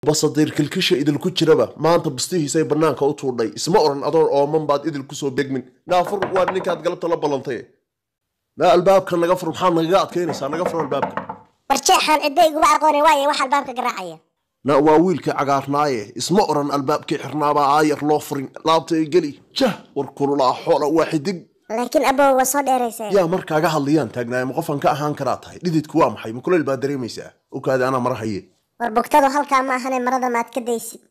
basadir kilkisha idil ku jiraba maanta bastihiisay banaanka u tuudhay isma oran adoon ooman baad idil ku soo begmin naafur waa ninkaad galabta la balantay na albaabka naga fur maxaa naga adkeynaysaa naga fur albaabka warjeexan ciday ugu aqoonay waaye wax albaabka garaacaya na waa wiilka cagaarnaaye isma oran albaabkii xirnaaba aayar loo furin laabtay gali jah war kulula xoolo waaxidig laakiin aboo waa soo dheeraysay yaa markaaga hadlayaan taagnaay ma qofan ka ahaan karaa tahay dhididku waa maxay ma kuleel baa dareemaysaa u kaadi ana marahaye war bogtadu halkaa ma ahane marada maad ka daysid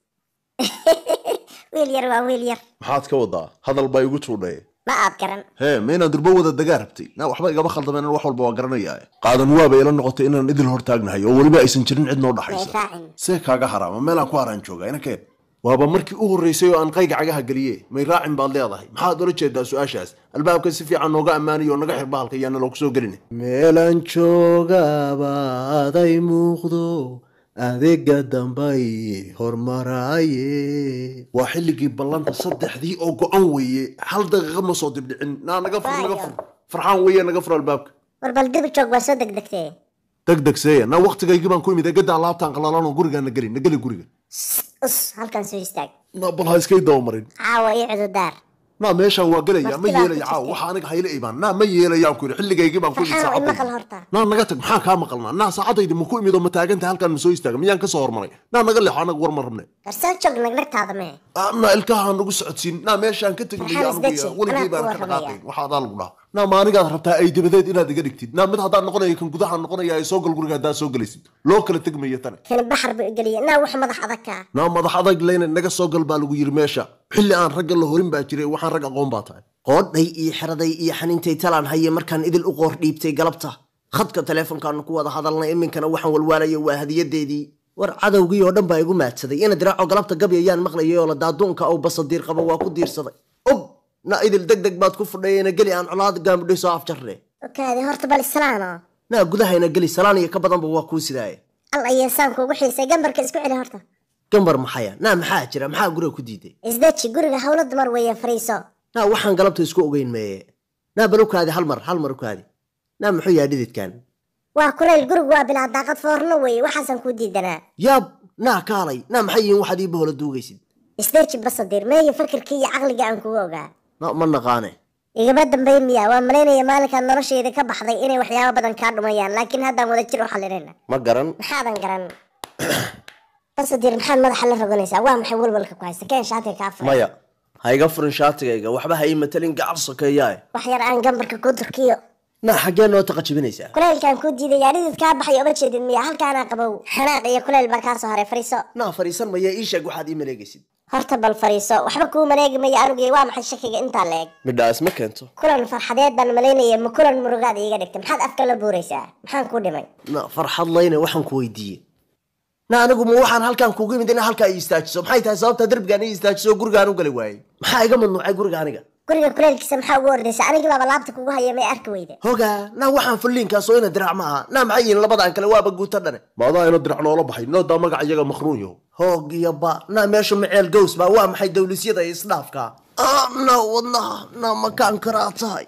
wiil yar waa wiil yar maxaad ka wadaa hadal baa igu tuudhay ma aad garan hee meena durbo wada dagaa rabtay na waxba igaba khaldameen wax walba waa garanayaa qaadan waaba ila noqotay inaan idil hor taagnahay oo waliba aysan jirin cid noo dhaxaysa see kaaga haraama meelaan ku haraan joogaa inakeen waaba markii u horreysay oo aan qayga cagaha geliye may raacin baad leedahay maxaad ola jeedaa su-aashaas albaabka si fiican nooga ammaaniyo oo naga xir bahalka iyaana loogu soo gelin meelaan joogaaba aday muuqdo adeega dambay hormaraaye waa xilligii ballanta saddexdii oo go-an weeye hal daqiiqa ma soo dibdhicin naga fur farxaan weeye naga fur albaabka war bal dib joog waa soo degdegtee degdegseeya na waqtigaygii baan ku imid egadaa laabtaan qalalan oo gurigaana gelin na geli guriga halkan soo istaag na bal ha iskay dawamarin caawa iyo cududaar na meeshaan waa gelaya ma yeelaya caawa waxa aniga hayla iibaan na ma yeelayaan ku yiri xilligaygii baan ku imid saacadda na naga tag maxaa kaa maqalnaa na saacadaydi ma ku imid oo ma taaganta halkan ma soo istaaga miyaan ka soo hormaray na naga leexo anaga war ma rabne karsaan joog nagtaada mee na ilkaha nagu socodsiin na meeshaan ka tegmaya aniga waligii baan ka dhaqaaqay waxa adaa lagu dhaha na ma anigaad rabtaa ay dibadeed inaad iga dhigtid na mid haddaan noqonayo kan gudaha noqonaya ay soo gal guriga haddaa soo galaysid loo kala tegmaya tani kan baxar buu geliya na wax madax adag ka na madax adag leena naga soo gal baa lagu yiri meesha xilli aan ragga la horin baa jiray waxaan rag aqoon baa tahay qoodhay iyo xiraday iyo xaniintay talaan haye markaan idil u qoor dhiibtay galabta khadka teleefonkaanu ku wada hadalnay iminkana waxaan walwaalaya waa hadiyadeedii war cadowgii oo dhan baa igu maadsaday ina diraaco galabta gabyayaan maqlayay oo la daaduunka oo basadiir qaba waa ku diirsaday og na idil degdeg baad ku fudhayna geli aan colaad gaamudhay soo afjarre okaadi horta bal islaano na gudahayna geli salaan iyo ka badanba waa kuu sidaaye al ayeesaanku ugu xiisay gambarka isku celi horta gambar maxaya na maxaa jira maxaa guriga ku diiday isdaji guriga hawla dumar weeye fariiso na waxaan galabta isku ogeyn meeye na balukaadi hal mar ukaadi na muxuu yahay dhididkan waa kuleyl gurigu waa bilaa daaqad foorno weeye waxaasan kuu diidanaa yaab na kaalay na maxay yihiin waxaad ii bahola duugaysid isdaji basadir meeye fakirkii iyo caqliga aan kugu ogaa na ma naqaane igama dambayn miya waa malaynaya maalinkaan noloshayda ka baxday inay waxyaabo badan kaa dhumayaan laakiin haddaan wada jir u xallinayna ma garan maxaadan garan basadir maxaad madaxa la roganaysaa waa maxay walwalka ku haysta keen shaatiga kaa furay maya ha iga furin shaatigayga waxba ha ii matalin gacal sokeeyaa wax yar aan gambarka kuu turkiyo na xaggee noo taqajibinaysaa kuleylkaan kuu diidayaa dhidid kaa baxay oma jeedin miya halkaanaa qabow xanaaq iyo kuleyl baa kaa soo haray fariiso na fariisan maya ii sheeg waxaad ii maleegaysid horta bal fariiso waxba kuu maleegi maya anugii waa maxay shakiga intaa la eg midhaas ma keento kulan farxadeed baan malaynaya ma kulan murugaad iiga dhigtay maxaad afka la buuraysaa maxaan kuu dhimay na farxad layne waxaan ku weydiiyey na anigu ma waxaan halkaan kugu imid inaa halkaa ii istaajiso maxay tahay sababtaa derbigaan ii istaajiso gurigaan u gali waayey maxaa iga mamnuucay guriga aniga guriga kuleylkiisa maxaa ugu ordaysa anigii baaba laabta kugu haya may arki weyda hoga na waxaan fulliinkaas oo ina dirac ma aha na maxay yihiin labadaan kale waaba guuta dhane maadaa ina dirac noola baxay noodaa magaca iyaga makhruun yaho hoog iyo ba na meesha maceel gows baa waa maxay dawlisyada iyo isdhaafka na wadnaha na makaan karaa tahay